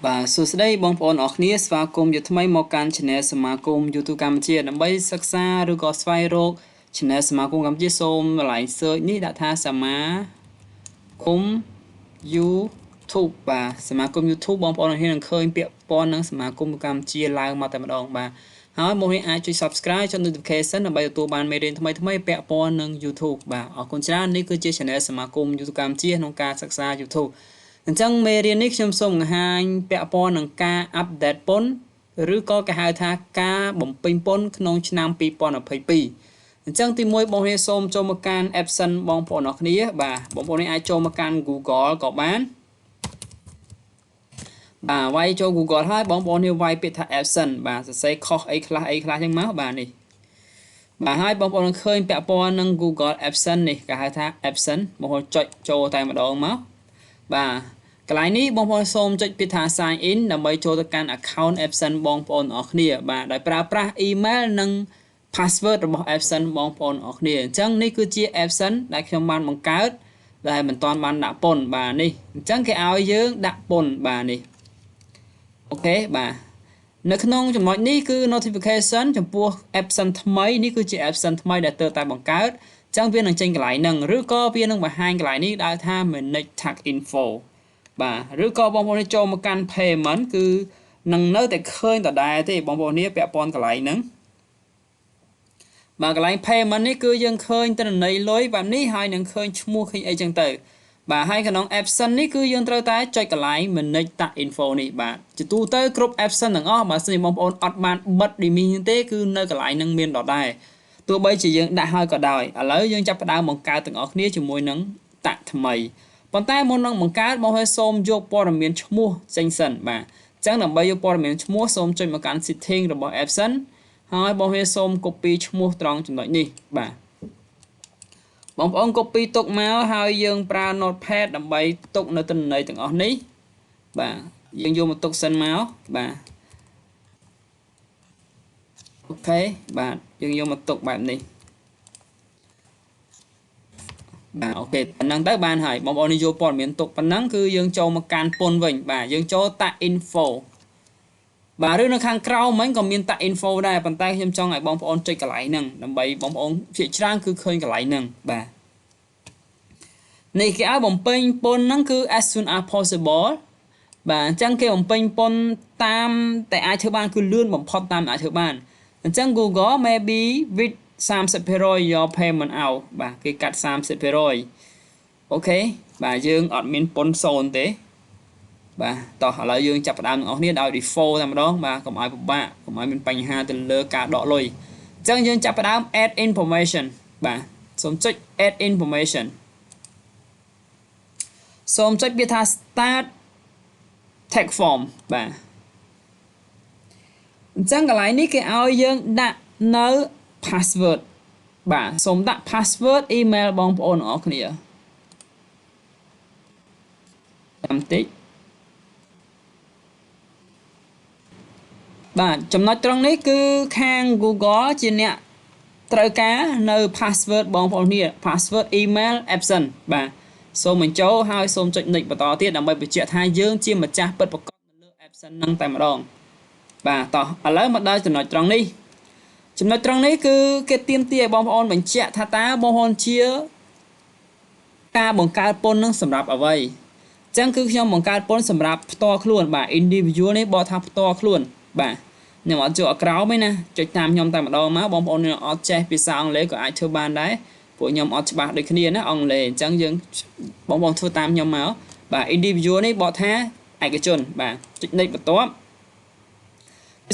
បាទសួស្តីបងប្អូនអរគ្នាស្វាគមន៍យកថ្មីមកកាន់ Channel សមាគម YouTube កម្ពុជាដើម្បីសិក្សាឬក៏ស្វែងរក Channel សមាគមកម្ពុជាសូមកន្លែង search នេះដាក់ថាសមាគម YouTube បាទសមាគម YouTube បងប្អូននឹងឃើញពាក្យព័ន្ធនឹងសមាគមកម្ពុជាឡើងមកតែម្ដងបាទហើយមកនេះអាចជួយ Subscribe ចុច Notification ដើម្បីទទួលបានមេរៀនថ្មីៗពាក់ព័ន្ធនឹង YouTube បាទអរគុណច្រើននេះគឺជា Channel សមាគម YouTube កម្ពុជាក្នុងការសិក្សា YouTubeអញ្ចឹងមេរៀននេះខ្ញុំសូមបង្ហាញពាក់ព័ន្ធនឹងការ update ពន្ធឬក៏គេហៅថាការបំពេញពន្ធក្នុងឆ្នាំ2022អញ្ចឹងទី1បងប្អូនសូមចូលមកកាន់ AdSense បងប្អូនអរគ្នាបាទបងប្អូនអាចចូលមកកាន់ Google ក៏បានបាទវាយចូល Google ហើយបងប្អូននេះវាយពាក្យថា AdSense បាទសរសេរខុសអីខ្លះអញ្ចឹងមកបាទនេះបាទហើយបងប្អូននឹងឃើញពាក់ព័ន្ធនឹង Google AdSense នេះគេហៅថា AdSense បងប្អូនចុចចូលតែម្ដងមកបាទកន្លែងនេះបងប្អូនសូមចុចពាក្យថា sign in ដើម្បីចូលទៅកាន់ account AdSense បងប្អូនអរគ្នាបាទដោយប្រើប្រាស់ email និង password របស់ AdSense បងប្អូនអរគ្នាអញ្ចឹងនេះគឺជា AdSense ដែលខ្ញុំបានបង្កើតដែលមិនទាន់បានដាក់ពន្ធបាទនេះអញ្ចឹងគេឲ្យយើងដាក់ពន្ធបាទនេះអូខេបាទនៅក្នុងចំណុចនេះគឺ notification ចំពោះ AdSense ថ្មីនេះគឺជា AdSense ថ្មីដែលទើបតែបង្កើតអញ្ចឹងវានឹងចេញកន្លែងហ្នឹងឬក៏វានឹងបង្ហាញកន្លែងនេះដែលថា manage tag info បាទឬក៏បងប្អូនចូលមកកាន់ payment គឺនឹងនៅតែឃើញដដែលទេបងប្អូននេះពាក់ព័ន្ធកន្លែងហ្នឹងបាទកន្លែង payment នេះគឺយើងឃើញទិន្នន័យលុយបែបនេះហើយនឹងឃើញឈ្មោះឃើញអីចឹងទៅបាទហើយក្នុង AdSense នេះគឺយើងត្រូវតែចុចកន្លែង manage tag info នេះបាទជាទូទៅគ្រប់ AdSense ទាំងអស់បើសិនជាបងប្អូនអត់បានបិទ admin ទេគឺនៅកន្លែងហ្នឹងមានដដែលទោះបីជាយើងដាក់ហើយក៏ដោយឥឡូវយើងចាប់ផ្ដើមបង្កើតទាំងអស់គ្នាជាមួយនឹងតាក់ថ្មីប៉ុន្តែមុននឹងបង្កើតបងប្អូនសូមយកព័ត៌មានឈ្មោះចេញសិនបាទអញ្ចឹងដើម្បីយកព័ត៌មានឈ្មោះសូមចុចមកកាន់ setting របស់ AdSense ហើយបងប្អូនសូម copy ឈ្មោះត្រង់ចំណុចនេះបាទបងប្អូន copy ទុកមកហើយយើងប្រើ notepad ដើម្បីទុកនៅទិន្នន័យទាំងអស់នេះបាទយើងយកមកទុកសិនមកបាទអូខេបាទយើងយកមកទុកបែបនេះបាទអូខេប៉ុណ្ណឹងទៅបានហើយបងប្អូនយកព័ត៌មានទុកប៉ុណ្ណឹងគឺយើងចូលមកកាន់ពន្ធវិញបាទយើងចូលតាក់ info បាទឬនៅខាងក្រោមហ្នឹងក៏មានតាក់ info ដែរប៉ុន្តែខ្ញុំចង់ឲ្យបងប្អូនចុចកន្លែងហ្នឹងដើម្បីបងប្អូនភាគច្រើនគឺឃើញកន្លែងហ្នឹងបាទនេះគេឲ្យបំពេញពន្ធហ្នឹងគឺ as soon as possible បាទអញ្ចឹងគេបំពេញពន្ធតាមតែអាចធ្វើបានគឺលឿនបំផុតតាមអាចធ្វើបានអញ្ចឹង Google maybe with 30% your payment out បាទគេកាត់ 30% អូខេបាទយើងអត់មានពន្ធ0ទេបាទតោះឥឡូវយើងចាប់ផ្ដើមទាំងអស់គ្នាដោយ default តែម្ដងបាទកុំឲ្យពិបាកកុំឲ្យមានបញ្ហាទៅលើការដកលុយអញ្ចឹងយើងចាប់ផ្ដើម add information បាទសូមចុច add information សូមចុចវាថា start text form បាទអញ្ចឹងកន្លែងនេះគេឲ្យយើងដាក់នៅ password បាទសូមដាក់ password email បងប្អូនអរគ្នាតាមតិចបាទចំណុចត្រង់នេះគឺខាង Google ជាអ្នកត្រូវការនៅ password បងប្អូនគ្នា password email AdSense បាទសូមបញ្ចូលហើយសូមចុច next បន្តទៀតដើម្បីបញ្ជាក់ថាយើងជាម្ចាស់ពិតប្រាកដនៅលើ AdSense ហ្នឹងតែម្ដងបាទតោះឥឡូវមកដល់ចំណុចត្រង់នេះគឺគេទាមទារឲ្យបងប្អូនបញ្ជាក់ថាតើបងប្អូនជាការបង្កើតពន្ធនឹងសម្រាប់អ្វីអញ្ចឹងគឺខ្ញុំបង្កើតពន្ធសម្រាប់ផ្ទាល់ខ្លួនបាទ individual នេះបកថាផ្ទាល់ខ្លួនបាទខ្ញុំអត់ចូលអក្រោមទេណាចុចតាមខ្ញុំតែម្ដងមកបងប្អូនអត់ចេះភាសាអង់គ្លេសក៏អាចធ្វើបានដែរពួកខ្ញុំអត់ច្បាស់ដូចគ្នាណាអង់គ្លេសអញ្ចឹងយើងបងប្អូនធ្វើតាមខ្ញុំមកបាទ individual នេះបកថាឯកជនបាទចុច next បន្ទាប់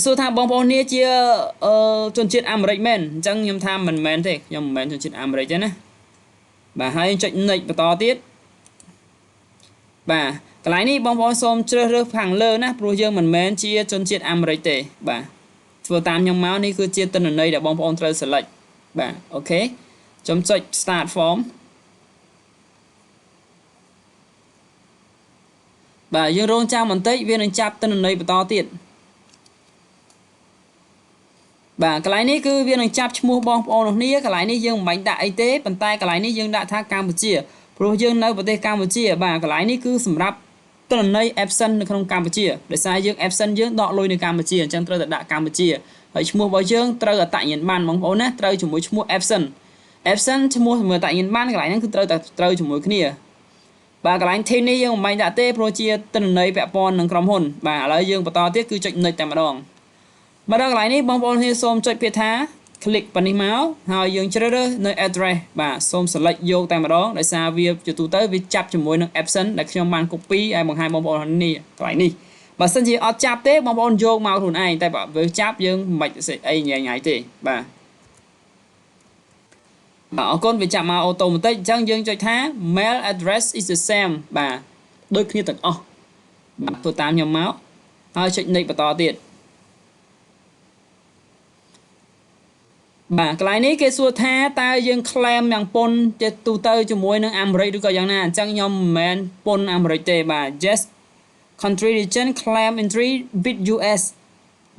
សួរថាបងប្អូននេះជាជនជាតិអាមេរិកមែនអញ្ចឹងខ្ញុំថាមិនមែនទេខ្ញុំមិនមែនជនជាតិអាមេរិកទេណាបាទហើយចុច next បន្តទៀតបាទកន្លែងនេះបងប្អូនសូមជ្រើសរើសខាងលើណាព្រោះយើងមិនមែនជាជនជាតិអាមេរិកទេបាទធ្វើតាមខ្ញុំមកនេះគឺជាទិន្នន័យដែលបងប្អូនត្រូវ select បាទអូខេខ្ញុំចុច start form បាទយើងរងចាំបន្តិចវានឹងចាប់ទិន្នន័យបន្តទៀតបាទកន្លែងនេះគឺវានឹងចាប់ឈ្មោះបងប្អូនគ្នាកន្លែងនេះយើងមិនបាច់ដាក់អីទេប៉ុន្តែកន្លែងនេះយើងដាក់ថាកម្ពុជាព្រោះយើងនៅប្រទេសកម្ពុជាបាទកន្លែងនេះគឺសម្រាប់ ទិន្នន័យ AdSense នៅក្នុងកម្ពុជាដោយសារយើង AdSense យើងដកលុយនៅកម្ពុជាអញ្ចឹងត្រូវតែដាក់កម្ពុជាហើយឈ្មោះរបស់យើងត្រូវអត្តញ្ញាណប័ណ្ណបងប្អូនណាត្រូវជាមួយឈ្មោះ AdSense ឈ្មោះជាមួយអត្តញ្ញាណប័ណ្ណកន្លែងហ្នឹងគឺត្រូវជាមួយគ្នាបាទកន្លែង team នេះយើងមិនបាញ់ដាក់ទេព្រោះជាទិន្នន័យពាក់ព័ន្ធនឹងក្រុមហ៊ុនបាទឥឡូវយើងបន្តទៀតគឺចុច next តែម្ដងមកដល់កន្លែងនេះបងប្អូនគ្នាសូមចុចពាក្យថា click ប៉ុណ្នេះមកហើយយើងជ្រើសរើសនៅ address បាទសូម select យកតែម្ដងដោយសារវាជាទូទៅវាចាប់ជាមួយនឹង AdSense ដែលខ្ញុំបាន copy ឲ្យបង្ហាញបងប្អូននេះកន្លែងនេះបើសិនជាអត់ចាប់ទេបងប្អូនយកមកខ្លួនឯងតែបើវាចាប់យើងមិនបាច់អីញ៉ៃទេបាទអរគុណវាចាប់មកអូតូម៉ាទិកអញ្ចឹងយើងចុចថា mail address is the same បាទដូចគ្នាទាំងអស់បាទធ្វើតាមខ្ញុំមកហើយចុច next បន្តទៀតបាទកន្លែងនេះគេសួរថាតើយើង claim យ៉ាងពន្ធទៅទូទៅជាមួយនឹងអាមេរិកឬក៏យ៉ាងណាអញ្ចឹងខ្ញុំមិនមែនពន្ធអាមេរិកទេបាទ yes country region claim entry with US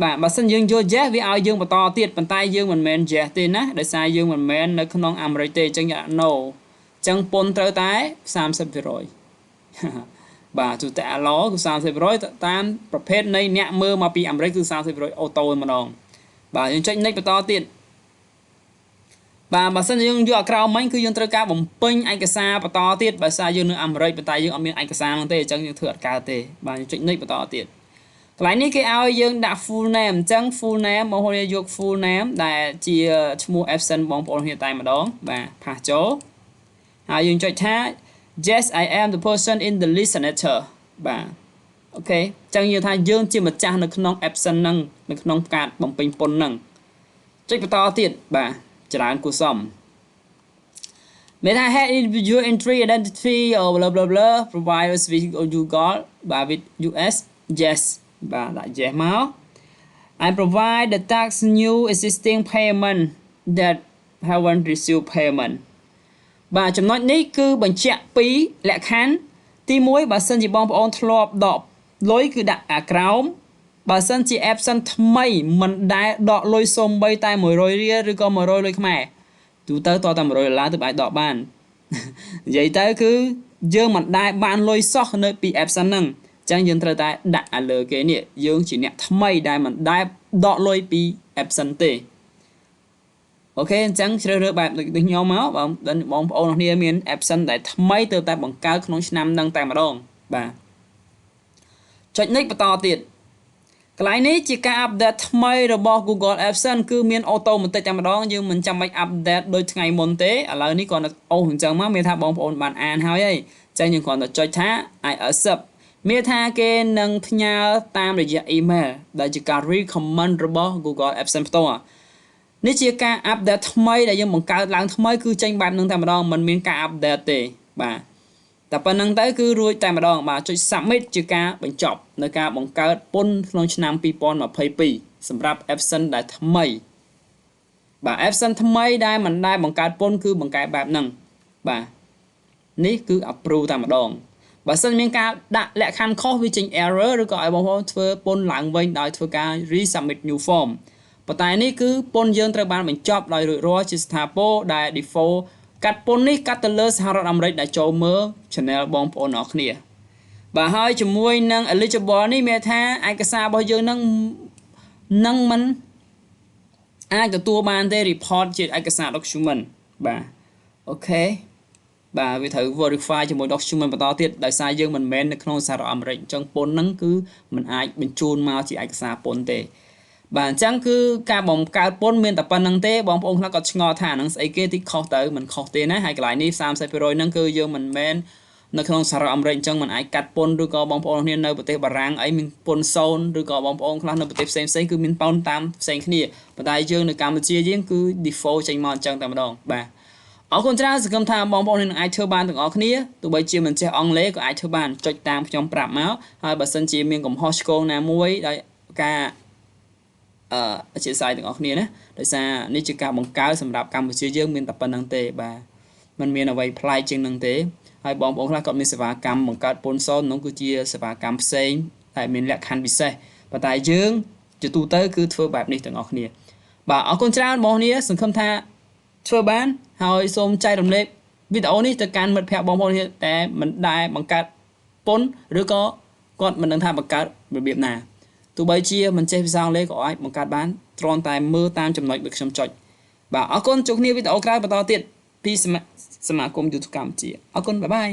បាទបើសិនយើងយក yes វាឲ្យយើងបន្តទៀតប៉ុន្តែយើងមិនមែន yes ទេណាដោយសារយើងមិនមែននៅក្នុងអាមេរិកទេអញ្ចឹង no អញ្ចឹងពន្ធត្រូវតែ 30% បាទទូទៅឡគឺ 30% តាមប្រភេទនៃអ្នកមើលមកពីអាមេរិកគឺ 30% អូតូម្ដងបាទយើងចុច next បន្តទៀតបាទបើសិនយើងយកអាក្រៅមិញគឺយើងត្រូវការបំពេញឯកសារបន្តទៀតបើសារយើងនៅអាមេរិកប៉ុន្តែយើងអត់មានឯកសារនោះទេអញ្ចឹងយើងធ្វើអត់កើតទេបាទយើងចុច next បន្តទៀតកន្លែងនេះគេឲ្យយើងដាក់ full name អញ្ចឹង full name បងប្អូនយក full name ដែលជាឈ្មោះ AdSense បងប្អូនគ្នាតែម្ដងបាទផាសចូលហើយយើងចុចថា yes I am the person in the list signature បាទអូខេអញ្ចឹងយើងថាយើងជាម្ចាស់នៅក្នុង AdSense ហ្នឹងនៅក្នុងការបំពេញពន្ធហ្នឹងចុចបន្តទៀតបាទច្រើនគួរសមមានថា head individual entry identity or blah blah blah providers with Google បាទ with US yes បាទដាក់ yes មក I provide the tax new existing payment that haven't received payment បាទចំណុចនេះគឺបញ្ជាក់ពីលក្ខខណ្ឌទី1បើសិនជាបងប្អូនធ្លាប់ដកលុយគឺដាក់អាក្រោមបើសិនជា AdSense ថ្មីមិនដែលដកលុយសូម្បីតែ100រៀលឬក៏100លុយខ្មែរទូទៅតតែ$100ទើបអាចដកបាននិយាយទៅគឺយើងមិនដែលបានលុយសោះនៅពី AdSense ហ្នឹងអញ្ចឹងយើងត្រូវតែដាក់ឲ្យលើគេនេះយើងជាអ្នកថ្មីដែលមិនដែលដកលុយពី AdSense ទេអូខេអញ្ចឹងជ្រើសរើសបែបដូចខ្ញុំមកបងប្អូនគ្នាមាន AdSense ដែលថ្មីទើបតែបង្កើតក្នុងឆ្នាំហ្នឹងតែម្ដងបាទចុច next បន្តទៀតកន្លែងនេះជាការអាប់ដេតថ្មីរបស់ Google AdSense គឺមានអូតូម៉ាទិកតែម្ដងយើងមិនចាំបាច់អាប់ដេតដូចថ្ងៃមុនទេឥឡូវនេះគ្រាន់តែអូសអញ្ចឹងមកមានថាបងប្អូនបានអានហើយអញ្ចឹងយើងគ្រាន់តែចុចថា I accept មានថាគេនឹងផ្ញើតាមរយៈ email ដែលជាការ recommend របស់ Google AdSense ផ្ទាល់នេះជាការអាប់ដេតថ្មីដែលយើងបង្កើតឡើងថ្មីគឺចេញបែបហ្នឹងតែម្ដងមិនមានការអាប់ដេតទេបាទតែប៉ុណ្្នឹងទៅគឺរួចតែម្ដងបាទចុច submit ជាការបញ្ចប់នៅការបង្កើតពន្ធក្នុងឆ្នាំ2022សម្រាប់ AdSense ដែលថ្មីបាទ AdSense ថ្មីដែលមិនដែលបង្កើតពន្ធគឺបង្កើតបែបហ្នឹងបាទនេះគឺ approve តែម្ដងបើសិនមានការដាក់លក្ខខណ្ឌខុសវាចេញ error ឬក៏ឲ្យបងប្អូនធ្វើពន្ធឡើងវិញដោយធ្វើការ resubmit new form ប៉ុន្តែនេះគឺពន្ធយើងត្រូវបានបញ្ចប់ដោយរួចរាល់ជាស្ថាពរដែល default កាត់ពន្ធនេះកាត់ទៅលើសហរដ្ឋអាមេរិកដែលចូលមើល channel បងប្អូនអរគ្នាបាទហើយជាមួយនឹង eligible នេះមានថាឯកសាររបស់យើងនឹងមិនអាចទទួលបានទេ report ជាឯកសារ document បាទអូខេបាទវាត្រូវ verify ជាមួយ document បន្តទៀតដោយសារយើងមិនមែននៅក្នុងសហរដ្ឋអាមេរិកអញ្ចឹងពន្ធហ្នឹងគឺមិនអាចបញ្ជូនមកជាឯកសារពន្ធទេបាទអញ្ចឹងគឺការបង្កើតពន្ធមានតែប៉ុណ្្នឹងទេបងប្អូនខ្លះក៏ឆ្ងល់ថាហ្នឹងស្អីគេទីខុសទៅមិនខុសទេណាហើយកន្លែងនេះ 30% ហ្នឹងគឺយើងមិនមែននៅក្នុងសហរដ្ឋអាមេរិកអញ្ចឹងមិនអាចកាត់ពន្ធឬក៏បងប្អូនគ្នានៅប្រទេសបារាំងអីមានពន្ធ0ឬក៏បងប្អូនខ្លះនៅប្រទេសផ្សេងគឺមានពន្ធតាមផ្សេងគ្នាប៉ុន្តែយើងនៅកម្ពុជាយើងគឺ default ចេញមកអញ្ចឹងតែម្ដងបាទអរគុណច្រើនសង្ឃឹមថាបងប្អូននឹងអាចធ្វើបានទាំងអស់គ្នាទោះបីជាមិនចេះអង់គ្លេសក៏អាចធ្វើបានចុចតាមខ្ញុំប្រាប់មកហើយបើសិនជាមានកំហុសឆ្គងណាមួយដោយការអធិស្ឋានទាំងអស់គ្នាណាដោយសារនេះជាការបង្កើតសម្រាប់កម្ពុជាយើងមានតែប៉ុណ្្នឹងទេបាទมันមានអ្វីប្លែកជាងនឹងទេហើយបងប្អូនខ្លះក៏មានសេវាកម្មបង្កើតពន្ធ0នោះគឺជាសេវាកម្មផ្សេងតែមានលក្ខខណ្ឌពិសេសប៉ុន្តែយើងជាទូទៅគឺធ្វើបែបនេះទាំងអស់គ្នាបាទអរគុណច្រើនបងប្អូនសង្ឃឹមថាធ្វើបានហើយសូមចែករំលែកវីដេអូនេះទៅកាន់មិត្តភ័ក្តិបងប្អូនតែមិនដែលបង្កើតពន្ធឬក៏ គាត់មិនដឹងថាបង្កើតរបៀបណាទោះបីជាមិនចេះភាសាអង់គ្លេសក៏អាចបង្កើតបានគ្រាន់តែមើលតាមចំណុចដែលខ្ញុំចុចបាទអរគុណជួបគ្នាវីដេអូក្រោយបន្តទៀតពីសមាគម YouTube កម្ពុជាអរគុណបាយបាយ